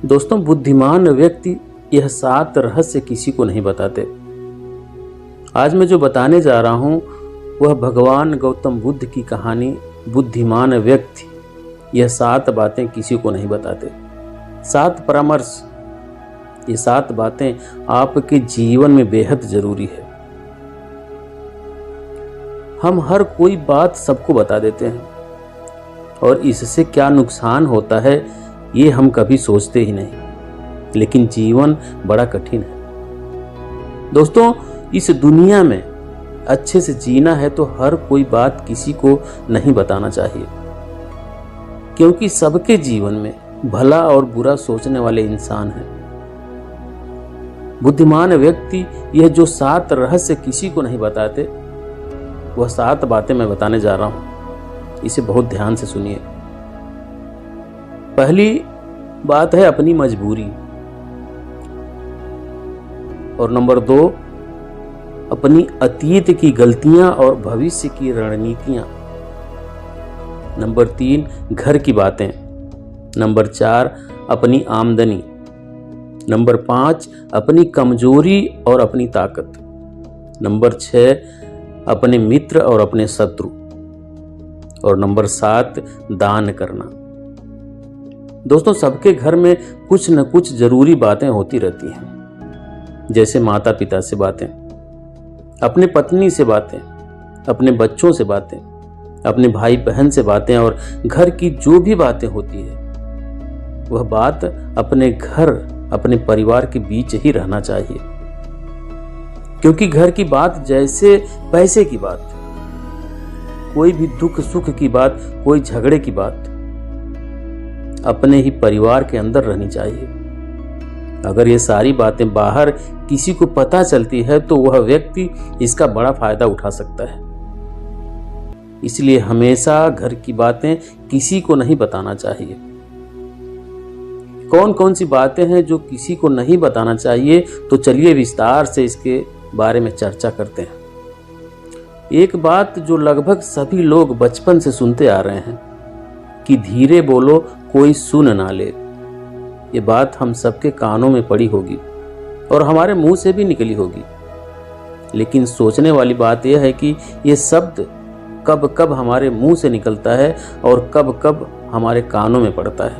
दोस्तों, बुद्धिमान व्यक्ति यह 7 रहस्य किसी को नहीं बताते। आज मैं जो बताने जा रहा हूं वह भगवान गौतम बुद्ध की कहानी बुद्धिमान व्यक्ति यह 7 बातें किसी को नहीं बताते। 7 परामर्श, ये 7 बातें आपके जीवन में बेहद जरूरी है। हम हर कोई बात सबको बता देते हैं और इससे क्या नुकसान होता है ये हम कभी सोचते ही नहीं, लेकिन जीवन बड़ा कठिन है। दोस्तों, इस दुनिया में अच्छे से जीना है तो हर कोई बात किसी को नहीं बताना चाहिए, क्योंकि सबके जीवन में भला और बुरा सोचने वाले इंसान हैं। बुद्धिमान व्यक्ति यह जो 7 रहस्य किसी को नहीं बताते, वह 7 बातें मैं बताने जा रहा हूं। इसे बहुत ध्यान से सुनिए। पहली बात है अपनी मजबूरी, और नंबर 2 अपनी अतीत की गलतियां और भविष्य की रणनीतियां। नंबर 3 घर की बातें। नंबर 4 अपनी आमदनी। नंबर 5 अपनी कमजोरी और अपनी ताकत। नंबर 6 अपने मित्र और अपने शत्रु। और नंबर 7 दान करना। दोस्तों, सबके घर में कुछ न कुछ जरूरी बातें होती रहती हैं, जैसे माता पिता से बातें, अपने पत्नी से बातें, अपने बच्चों से बातें, अपने भाई बहन से बातें, और घर की जो भी बातें होती है वह बात अपने घर, अपने परिवार के बीच ही रहना चाहिए। क्योंकि घर की बात जैसे पैसे की बात, कोई भी दुख सुख की बात, कोई झगड़े की बात अपने ही परिवार के अंदर रहनी चाहिए। अगर ये सारी बातें बाहर किसी को पता चलती है तो वह व्यक्ति इसका बड़ा फायदा उठा सकता है। इसलिए हमेशा घर की बातें किसी को नहीं बताना चाहिए। कौन कौन सी बातें हैं जो किसी को नहीं बताना चाहिए, तो चलिए विस्तार से इसके बारे में चर्चा करते हैं। एक बात जो लगभग सभी लोग बचपन से सुनते आ रहे हैं कि धीरे बोलो कोई सुन ना ले। ये बात हम सबके कानों में पड़ी होगी और हमारे मुंह से भी निकली होगी, लेकिन सोचने वाली बात यह है कि ये शब्द कब कब हमारे मुंह से निकलता है और कब कब हमारे कानों में पड़ता है।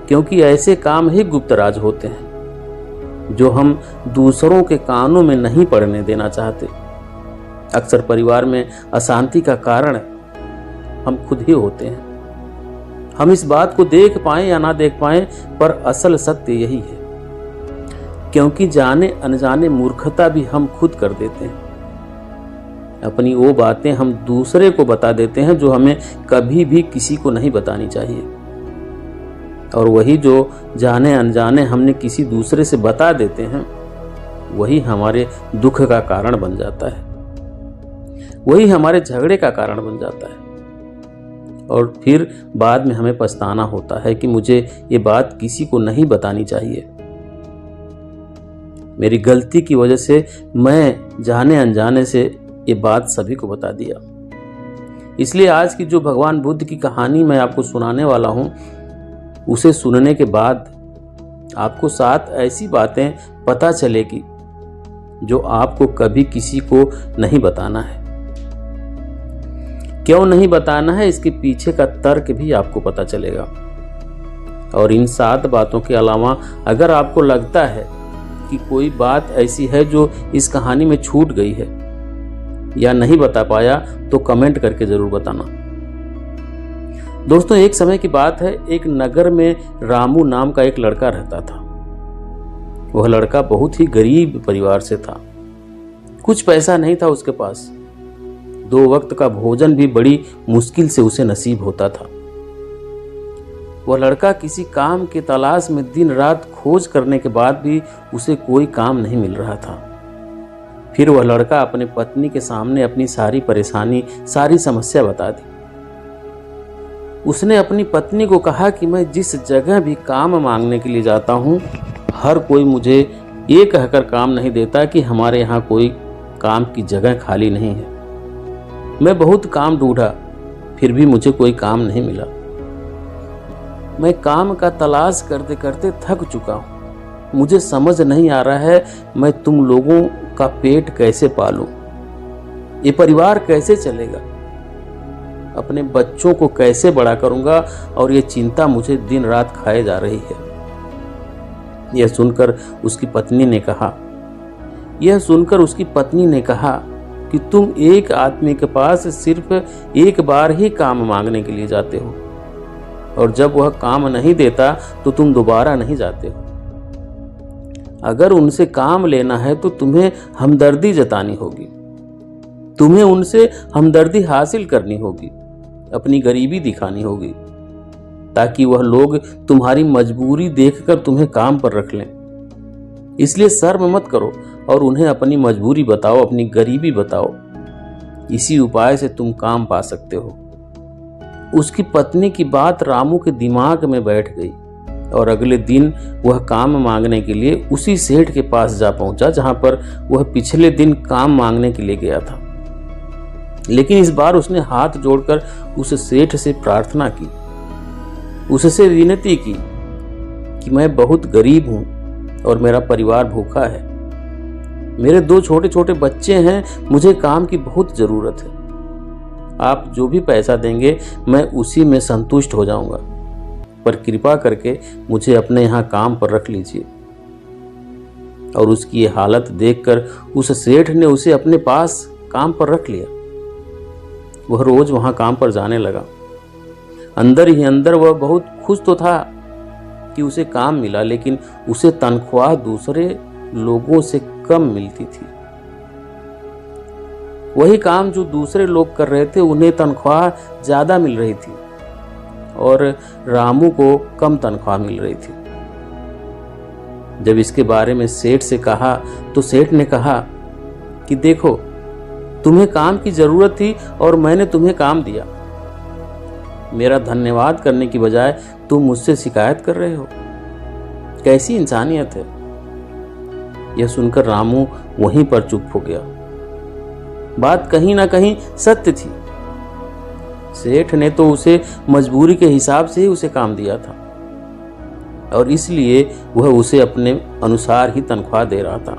क्योंकि ऐसे काम ही गुप्त राज होते हैं जो हम दूसरों के कानों में नहीं पड़ने देना चाहते। अक्सर परिवार में अशांति का कारण हम खुद ही होते हैं। हम इस बात को देख पाएं या ना देख पाएं, पर असल सत्य यही है, क्योंकि जाने अनजाने मूर्खता भी हम खुद कर देते हैं। अपनी वो बातें हम दूसरे को बता देते हैं जो हमें कभी भी किसी को नहीं बतानी चाहिए, और वही जो जाने अनजाने हमने किसी दूसरे से बता देते हैं वही हमारे दुख का कारण बन जाता है, वही हमारे झगड़े का कारण बन जाता है, और फिर बाद में हमें पछताना होता है कि मुझे ये बात किसी को नहीं बतानी चाहिए। मेरी गलती की वजह से मैं जाने अनजाने से ये बात सभी को बता दिया। इसलिए आज की जो भगवान बुद्ध की कहानी मैं आपको सुनाने वाला हूं, उसे सुनने के बाद आपको 7 ऐसी बातें पता चलेगी जो आपको कभी किसी को नहीं बताना है। क्यों नहीं बताना है, इसके पीछे का तर्क भी आपको पता चलेगा। और इन 7 बातों के अलावा अगर आपको लगता है कि कोई बात ऐसी है जो इस कहानी में छूट गई है या नहीं बता पाया, तो कमेंट करके जरूर बताना। दोस्तों, एक समय की बात है, एक नगर में रामू नाम का एक लड़का रहता था। वह लड़का बहुत ही गरीब परिवार से था। कुछ पैसा नहीं था उसके पास। 2 वक्त का भोजन भी बड़ी मुश्किल से उसे नसीब होता था। वह लड़का किसी काम की तलाश में दिन रात खोज करने के बाद भी उसे कोई काम नहीं मिल रहा था। फिर वह लड़का अपने पत्नी के सामने अपनी सारी परेशानी, सारी समस्या बता दी। उसने अपनी पत्नी को कहा कि मैं जिस जगह भी काम मांगने के लिए जाता हूँ, हर कोई मुझे ये कहकर काम नहीं देता कि हमारे यहाँ कोई काम की जगह खाली नहीं है। मैं बहुत काम ढूंढा, फिर भी मुझे कोई काम नहीं मिला। मैं काम का तलाश करते करते थक चुका हूँ। मुझे समझ नहीं आ रहा है मैं तुम लोगों का पेट कैसे पालूं, ये परिवार कैसे चलेगा, अपने बच्चों को कैसे बड़ा करूंगा, और ये चिंता मुझे दिन रात खाए जा रही है। यह सुनकर उसकी पत्नी ने कहा कि तुम एक आदमी के पास सिर्फ एक बार ही काम मांगने के लिए जाते हो, और जब वह काम नहीं देता तो तुम दोबारा नहीं जाते हो। अगर उनसे काम लेना है तो तुम्हें हमदर्दी जतानी होगी, तुम्हें उनसे हमदर्दी हासिल करनी होगी, अपनी गरीबी दिखानी होगी, ताकि वह लोग तुम्हारी मजबूरी देखकर तुम्हें काम पर रख लें। इसलिए शर्म मत करो और उन्हें अपनी मजबूरी बताओ, अपनी गरीबी बताओ। इसी उपाय से तुम काम पा सकते हो। उसकी पत्नी की बात रामू के दिमाग में बैठ गई और अगले दिन वह काम मांगने के लिए उसी सेठ के पास जा पहुंचा जहां पर वह पिछले दिन काम मांगने के लिए गया था। लेकिन इस बार उसने हाथ जोड़कर उस सेठ से प्रार्थना की, उससे विनती की कि मैं बहुत गरीब हूं और मेरा परिवार भूखा है, मेरे 2 छोटे छोटे बच्चे हैं, मुझे काम की बहुत जरूरत है। आप जो भी पैसा देंगे मैं उसी में संतुष्ट हो जाऊंगा, पर कृपा करके मुझे अपने यहाँ काम पर रख लीजिए। और उसकी ये हालत देखकर उस सेठ ने उसे अपने पास काम पर रख लिया। वह रोज वहां काम पर जाने लगा। अंदर ही अंदर वह बहुत खुश तो था कि उसे काम मिला, लेकिन उसे तनख्वाह दूसरे लोगों से कम मिलती थी। वही काम जो दूसरे लोग कर रहे थे उन्हें तनख्वाह ज्यादा मिल रही थी और रामू को कम तनख्वाह मिल रही थी। जब इसके बारे में सेठ से कहा तो सेठ ने कहा कि देखो, तुम्हें काम की जरूरत थी और मैंने तुम्हें काम दिया। मेरा धन्यवाद करने की बजाय तुम मुझसे शिकायत कर रहे हो। कैसी इंसानियत है। यह सुनकर रामू वहीं पर चुप हो गया। बात कहीं ना कहीं सत्य थी। सेठ ने तो उसे मजबूरी के हिसाब से ही उसे काम दिया था और इसलिए वह उसे अपने अनुसार ही तनख्वाह दे रहा था।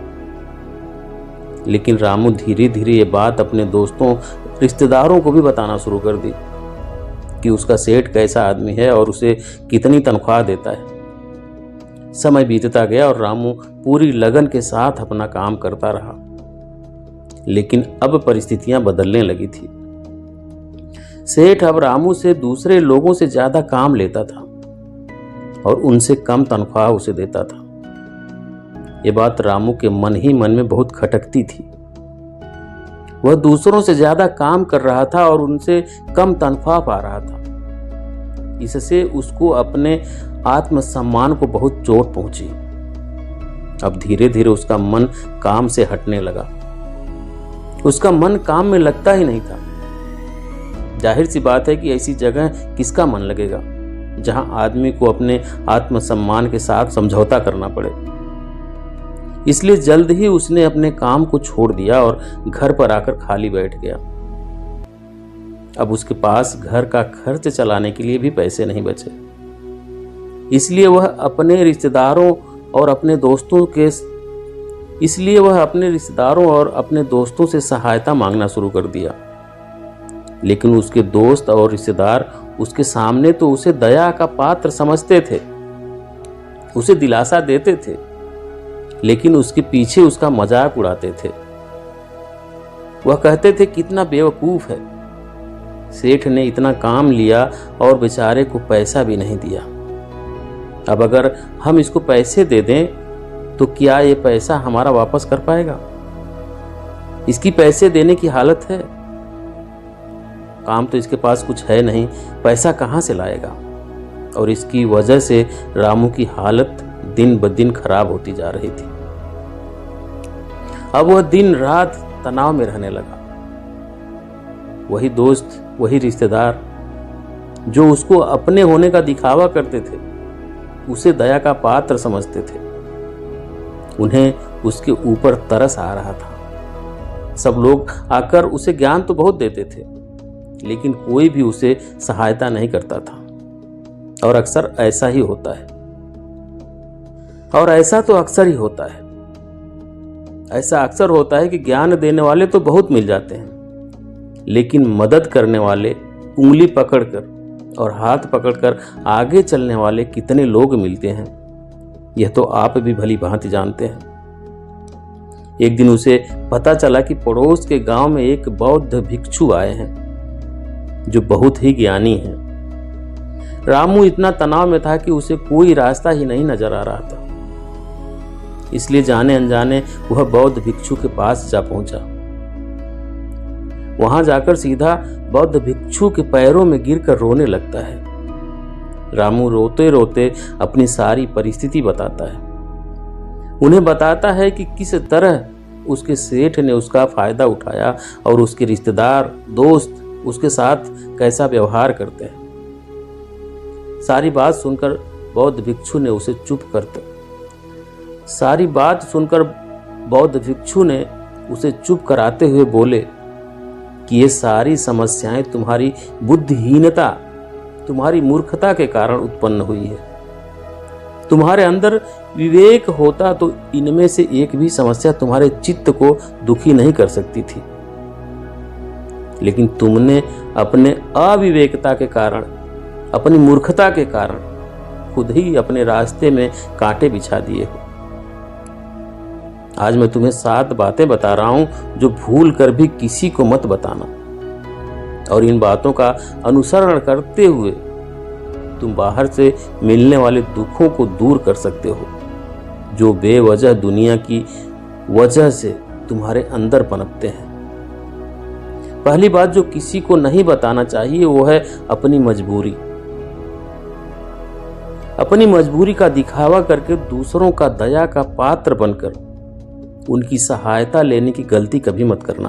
लेकिन रामू धीरे धीरे ये बात अपने दोस्तों, रिश्तेदारों को भी बताना शुरू कर दी कि उसका सेठ कैसा आदमी है और उसे कितनी तनख्वाह देता है। समय बीतता गया और रामू पूरी लगन के साथ अपना काम करता रहा। लेकिन अब परिस्थितियां बदलने लगी थी। सेठ अब रामू से दूसरे लोगों से ज्यादा काम लेता था और उनसे कम तनख्वाह उसे देता था। ये बात रामू के मन ही मन में बहुत खटकती थी। वह दूसरों से ज्यादा काम कर रहा था और उनसे कम तनख्वाह पा रहा था। इससे उसको अपने आत्मसम्मान को बहुत चोट पहुंची। अब धीरे धीरे उसका मन काम से हटने लगा। उसका मन काम में लगता ही नहीं था। जाहिर सी बात है कि ऐसी जगह किसका मन लगेगा जहां आदमी को अपने आत्मसम्मान के साथ समझौता करना पड़े। इसलिए जल्द ही उसने अपने काम को छोड़ दिया और घर पर आकर खाली बैठ गया। अब उसके पास घर का खर्च चलाने के लिए भी पैसे नहीं बचे। इसलिए वह अपने रिश्तेदारों और अपने दोस्तों से सहायता मांगना शुरू कर दिया। लेकिन उसके दोस्त और रिश्तेदार उसके सामने तो उसे दया का पात्र समझते थे, उसे दिलासा देते थे, लेकिन उसके पीछे उसका मजाक उड़ाते थे। वह कहते थे कितना बेवकूफ है, सेठ ने इतना काम लिया और बेचारे को पैसा भी नहीं दिया। अब अगर हम इसको पैसे दे दें तो क्या ये पैसा हमारा वापस कर पाएगा? इसकी पैसे देने की हालत है, काम तो इसके पास कुछ है नहीं, पैसा कहां से लाएगा? और इसकी वजह से रामू की हालत दिन ब दिन खराब होती जा रही थी। अब वह दिन रात तनाव में रहने लगा। वही दोस्त, वही रिश्तेदार जो उसको अपने होने का दिखावा करते थे, उसे दया का पात्र समझते थे, उन्हें उसके ऊपर तरस आ रहा था। सब लोग आकर उसे ज्ञान तो बहुत देते थे, लेकिन कोई भी उसे सहायता नहीं करता था। और अक्सर ऐसा ही होता है, और ऐसा तो अक्सर ही होता है। ऐसा अक्सर होता है कि ज्ञान देने वाले तो बहुत मिल जाते हैं, लेकिन मदद करने वाले, उंगली पकड़कर और हाथ पकड़कर आगे चलने वाले कितने लोग मिलते हैं, यह तो आप भी भली भांति जानते हैं। एक दिन उसे पता चला कि पड़ोस के गांव में एक बौद्ध भिक्षु आए हैं जो बहुत ही ज्ञानी हैं। रामू इतना तनाव में था कि उसे कोई रास्ता ही नहीं नजर आ रहा था, इसलिए जाने अनजाने वह बौद्ध भिक्षु के पास जा पहुंचा। वहां जाकर सीधा बौद्ध भिक्षु के पैरों में गिरकर रोने लगता है। रामू रोते रोते अपनी सारी परिस्थिति बताता है। उन्हें बताता है कि किस तरह उसके सेठ ने उसका फायदा उठाया और उसके रिश्तेदार, दोस्त उसके साथ कैसा व्यवहार करते हैं। सारी बात सुनकर बौद्ध भिक्षु ने उसे चुप कराते हुए बोले कि ये सारी समस्याएं तुम्हारी बुद्धिहीनता, तुम्हारी मूर्खता के कारण उत्पन्न हुई है। तुम्हारे अंदर विवेक होता तो इनमें से एक भी समस्या तुम्हारे चित्त को दुखी नहीं कर सकती थी, लेकिन तुमने अपने अविवेकता के कारण, अपनी मूर्खता के कारण खुद ही अपने रास्ते में कांटे बिछा दिए हो। आज मैं तुम्हें 7 बातें बता रहा हूं जो भूल कर भी किसी को मत बताना, और इन बातों का अनुसरण करते हुए तुम बाहर से मिलने वाले दुखों को दूर कर सकते हो जो बेवजह दुनिया की वजह से तुम्हारे अंदर पनपते हैं। पहली बात जो किसी को नहीं बताना चाहिए वो है अपनी मजबूरी। अपनी मजबूरी का दिखावा करके दूसरों का दया का पात्र बनकर उनकी सहायता लेने की गलती कभी मत करना।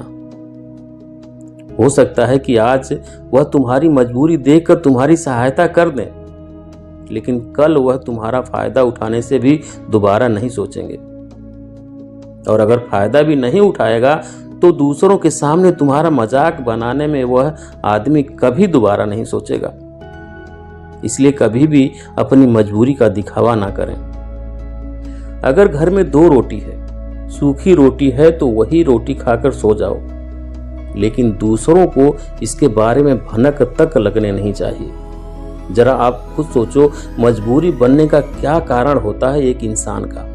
हो सकता है कि आज वह तुम्हारी मजबूरी देखकर तुम्हारी सहायता कर दें, लेकिन कल वह तुम्हारा फायदा उठाने से भी दोबारा नहीं सोचेंगे, और अगर फायदा भी नहीं उठाएगा तो दूसरों के सामने तुम्हारा मजाक बनाने में वह आदमी कभी दोबारा नहीं सोचेगा। इसलिए कभी भी अपनी मजबूरी का दिखावा ना करें। अगर घर में 2 रोटी है, सूखी रोटी है तो वही रोटी खाकर सो जाओ, लेकिन दूसरों को इसके बारे में भनक तक लगने नहीं चाहिए। जरा आप खुद सोचो, मजबूरी बनने का क्या कारण होता है एक इंसान का।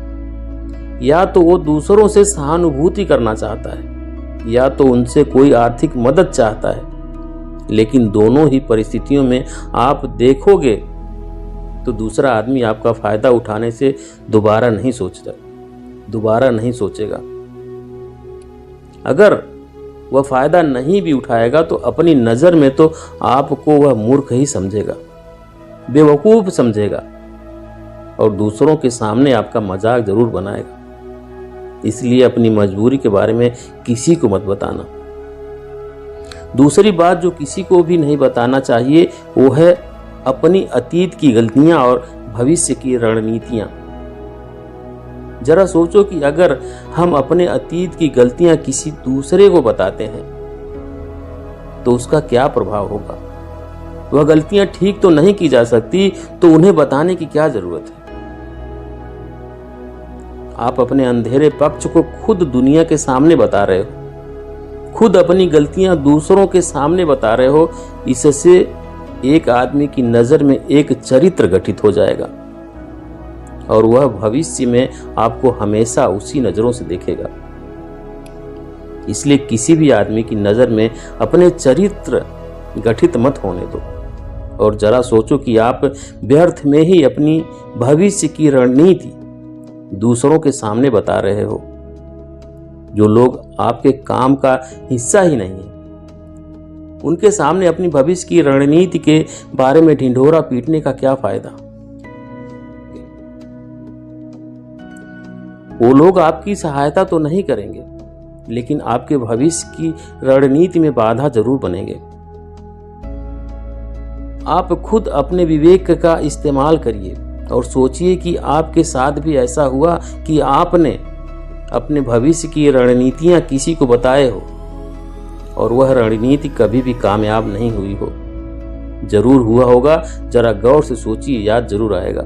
या तो वो दूसरों से सहानुभूति करना चाहता है, या तो उनसे कोई आर्थिक मदद चाहता है, लेकिन दोनों ही परिस्थितियों में आप देखोगे तो दूसरा आदमी आपका फायदा उठाने से दोबारा नहीं सोचेगा। अगर वह फायदा नहीं भी उठाएगा तो अपनी नजर में तो आपको वह मूर्ख ही समझेगा, बेवकूफ समझेगा, और दूसरों के सामने आपका मजाक जरूर बनाएगा। इसलिए अपनी मजबूरी के बारे में किसी को मत बताना। दूसरी बात जो किसी को भी नहीं बताना चाहिए वो है अपनी अतीत की गलतियां और भविष्य की रणनीतियां। जरा सोचो कि अगर हम अपने अतीत की गलतियां किसी दूसरे को बताते हैं तो उसका क्या प्रभाव होगा। वह गलतियां ठीक तो नहीं की जा सकती, तो उन्हें बताने की क्या जरूरत है। आप अपने अंधेरे पक्ष को खुद दुनिया के सामने बता रहे हो, खुद अपनी गलतियां दूसरों के सामने बता रहे हो। इससे एक आदमी की नजर में एक चरित्र गठित हो जाएगा और वह भविष्य में आपको हमेशा उसी नजरों से देखेगा। इसलिए किसी भी आदमी की नजर में अपने चरित्र गठित मत होने दो, और जरा सोचो कि आप व्यर्थ में ही अपनी भविष्य की रणनीति दूसरों के सामने बता रहे हो, जो लोग आपके काम का हिस्सा ही नहीं है। उनके सामने अपनी भविष्य की रणनीति के बारे में ढिंढोरा पीटने का क्या फायदा। वो लोग आपकी सहायता तो नहीं करेंगे, लेकिन आपके भविष्य की रणनीति में बाधा जरूर बनेंगे। आप खुद अपने विवेक का इस्तेमाल करिए और सोचिए कि आपके साथ भी ऐसा हुआ कि आपने अपने भविष्य की रणनीतियां किसी को बताए हो और वह रणनीति कभी भी कामयाब नहीं हुई हो। जरूर हुआ होगा, जरा गौर से सोचिए, याद जरूर आएगा।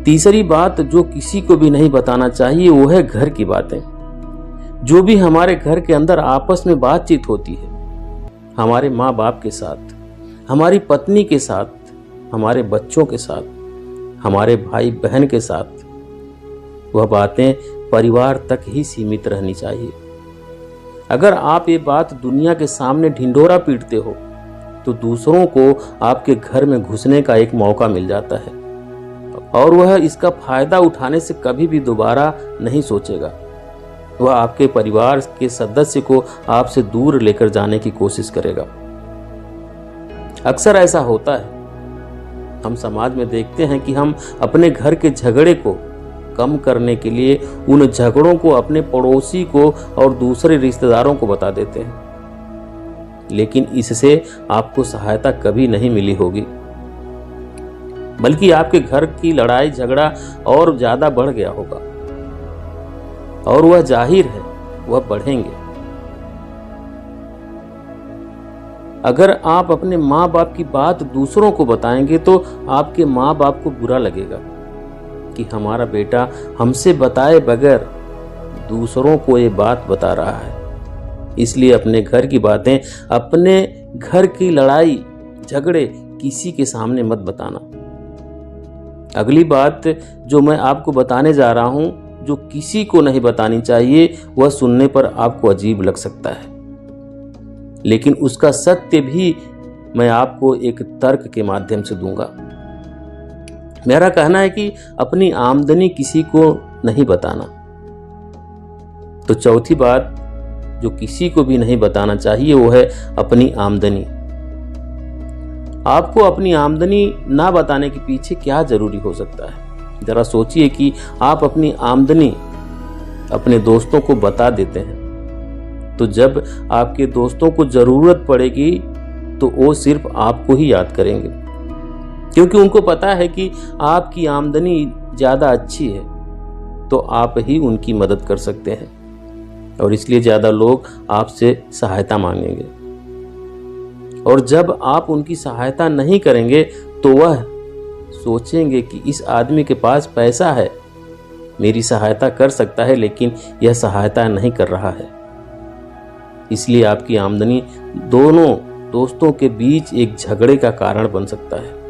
तीसरी बात जो किसी को भी नहीं बताना चाहिए वो है घर की बातें। जो भी हमारे घर के अंदर आपस में बातचीत होती है, हमारे माँ बाप के साथ, हमारी पत्नी के साथ, हमारे बच्चों के साथ, हमारे भाई बहन के साथ, वह बातें परिवार तक ही सीमित रहनी चाहिए। अगर आप ये बात दुनिया के सामने ढिंढोरा पीटते हो तो दूसरों को आपके घर में घुसने का एक मौका मिल जाता है और वह इसका फायदा उठाने से कभी भी दोबारा नहीं सोचेगा। वह आपके परिवार के सदस्य को आपसे दूर लेकर जाने की कोशिश करेगा। अक्सर ऐसा होता है, हम समाज में देखते हैं कि हम अपने घर के झगड़े को कम करने के लिए उन झगड़ों को अपने पड़ोसी को और दूसरे रिश्तेदारों को बता देते हैं, लेकिन इससे आपको सहायता कभी नहीं मिली होगी, बल्कि आपके घर की लड़ाई झगड़ा और ज्यादा बढ़ गया होगा और वह जाहिर है वह बढ़ेंगे। अगर आप अपने माँ बाप की बात दूसरों को बताएंगे तो आपके माँ बाप को बुरा लगेगा कि हमारा बेटा हमसे बताए बगैर दूसरों को ये बात बता रहा है। इसलिए अपने घर की बातें, अपने घर की लड़ाई झगड़े किसी के सामने मत बताना। अगली बात जो मैं आपको बताने जा रहा हूं, जो किसी को नहीं बतानी चाहिए, वह सुनने पर आपको अजीब लग सकता है, लेकिन उसका सत्य भी मैं आपको एक तर्क के माध्यम से दूंगा। मेरा कहना है कि अपनी आमदनी किसी को नहीं बताना। तो चौथी बात जो किसी को भी नहीं बताना चाहिए वो है अपनी आमदनी। आपको अपनी आमदनी ना बताने के पीछे क्या जरूरी हो सकता है। जरा सोचिए कि आप अपनी आमदनी अपने दोस्तों को बता देते हैं तो जब आपके दोस्तों को जरूरत पड़ेगी तो वो सिर्फ आपको ही याद करेंगे, क्योंकि उनको पता है कि आपकी आमदनी ज्यादा अच्छी है तो आप ही उनकी मदद कर सकते हैं और इसलिए ज्यादा लोग आपसे सहायता मांगेंगे। और जब आप उनकी सहायता नहीं करेंगे तो वह सोचेंगे कि इस आदमी के पास पैसा है, मेरी सहायता कर सकता है, लेकिन यह सहायता नहीं कर रहा है। इसलिए आपकी आमदनी दोनों दोस्तों के बीच एक झगड़े का कारण बन सकता है।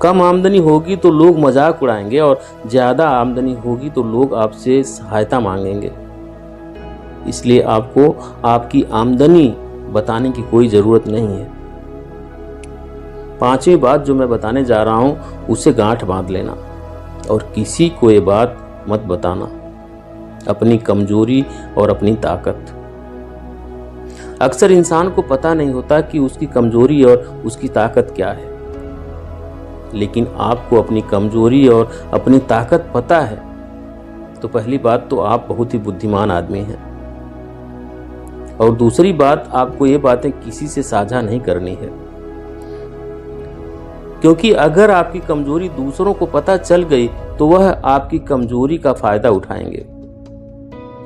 कम आमदनी होगी तो लोग मजाक उड़ाएंगे और ज्यादा आमदनी होगी तो लोग आपसे सहायता मांगेंगे। इसलिए आपको आपकी आमदनी बताने की कोई जरूरत नहीं है। पांचवी बात जो मैं बताने जा रहा हूं उसे गांठ बांध लेना और किसी को ये बात मत बताना, अपनी कमजोरी और अपनी ताकत। अक्सर इंसान को पता नहीं होता कि उसकी कमजोरी और उसकी ताकत क्या है, लेकिन आपको अपनी कमजोरी और अपनी ताकत पता है तो पहली बात तो आप बहुत ही बुद्धिमान आदमी हैं और दूसरी बात आपको ये बातें किसी से साझा नहीं करनी है, क्योंकि अगर आपकी कमजोरी दूसरों को पता चल गई तो वह आपकी कमजोरी का फायदा उठाएंगे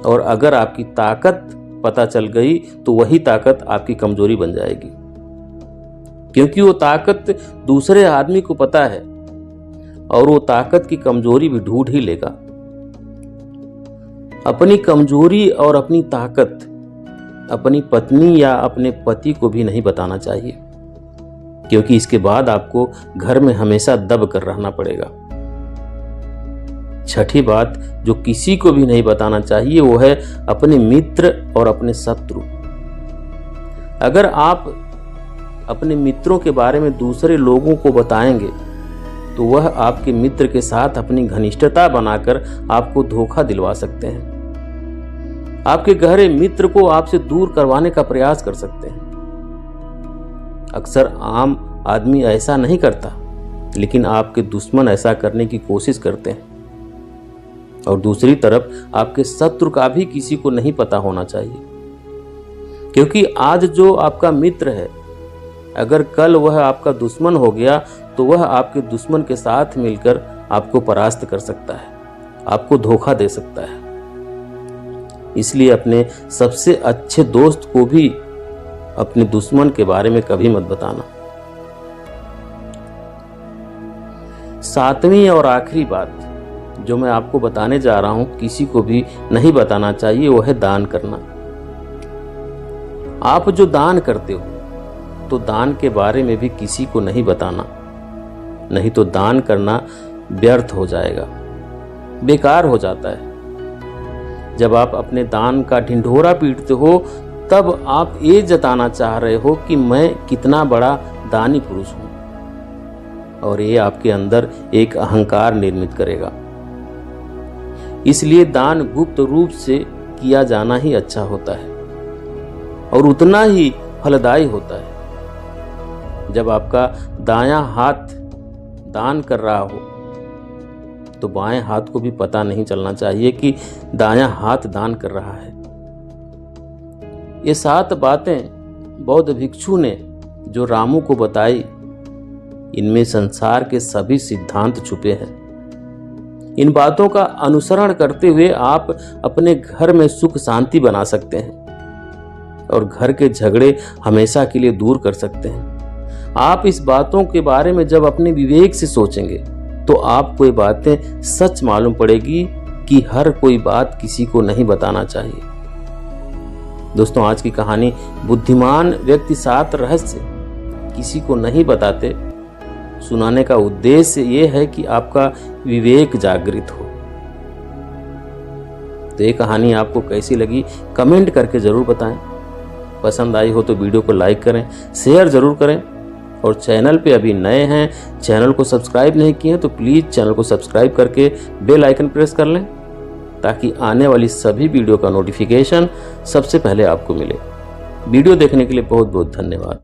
और अगर आपकी ताकत पता चल गई तो वही ताकत आपकी कमजोरी बन जाएगी, क्योंकि वो ताकत दूसरे आदमी को पता है और वो ताकत की कमजोरी भी ढूंढ ही लेगा। अपनी कमजोरी और अपनी ताकत अपनी पत्नी या अपने पति को भी नहीं बताना चाहिए, क्योंकि इसके बाद आपको घर में हमेशा दब कर रहना पड़ेगा। छठी बात जो किसी को भी नहीं बताना चाहिए वो है अपने मित्र और अपने शत्रु। अगर आप अपने मित्रों के बारे में दूसरे लोगों को बताएंगे तो वह आपके मित्र के साथ अपनी घनिष्ठता बनाकर आपको धोखा दिलवा सकते हैं, आपके गहरे मित्र को आपसे दूर करवाने का प्रयास कर सकते हैं। अक्सर आम आदमी ऐसा नहीं करता, लेकिन आपके दुश्मन ऐसा करने की कोशिश करते हैं। और दूसरी तरफ आपके शत्रु का भी किसी को नहीं पता होना चाहिए, क्योंकि आज जो आपका मित्र है अगर कल वह आपका दुश्मन हो गया तो वह आपके दुश्मन के साथ मिलकर आपको परास्त कर सकता है, आपको धोखा दे सकता है। इसलिए अपने सबसे अच्छे दोस्त को भी अपने दुश्मन के बारे में कभी मत बताना। सातवीं और आखिरी बात जो मैं आपको बताने जा रहा हूं, किसी को भी नहीं बताना चाहिए, वो है दान करना। आप जो दान करते हो तो दान के बारे में भी किसी को नहीं बताना, नहीं तो दान करना व्यर्थ हो जाएगा, बेकार हो जाता है। जब आप अपने दान का ढिंढोरा पीटते हो तब आप ये जताना चाह रहे हो कि मैं कितना बड़ा दानी पुरुष हूं, और ये आपके अंदर एक अहंकार निर्मित करेगा। इसलिए दान गुप्त रूप से किया जाना ही अच्छा होता है और उतना ही फलदायी होता है। जब आपका दायां हाथ दान कर रहा हो तो बाएं हाथ को भी पता नहीं चलना चाहिए कि दायां हाथ दान कर रहा है। ये 7 बातें बौद्ध भिक्षु ने जो रामू को बताई, इनमें संसार के सभी सिद्धांत छुपे हैं। इन बातों का अनुसरण करते हुए आप अपने घर में सुख शांति बना सकते हैं और घर के झगड़े हमेशा के लिए दूर कर सकते हैं। आप इस बातों के बारे में जब अपने विवेक से सोचेंगे तो आपको ये बातें सच मालूम पड़ेगी कि हर कोई बात किसी को नहीं बताना चाहिए। दोस्तों, आज की कहानी बुद्धिमान व्यक्ति 7 रहस्य किसी को नहीं बताते सुनाने का उद्देश्य ये है कि आपका विवेक जागृत हो। तो ये कहानी आपको कैसी लगी कमेंट करके जरूर बताएं। पसंद आई हो तो वीडियो को लाइक करें, शेयर जरूर करें, और चैनल पे अभी नए हैं, चैनल को सब्सक्राइब नहीं किए तो प्लीज चैनल को सब्सक्राइब करके बेल आइकन प्रेस कर लें ताकि आने वाली सभी वीडियो का नोटिफिकेशन सबसे पहले आपको मिले। वीडियो देखने के लिए बहुत बहुत धन्यवाद।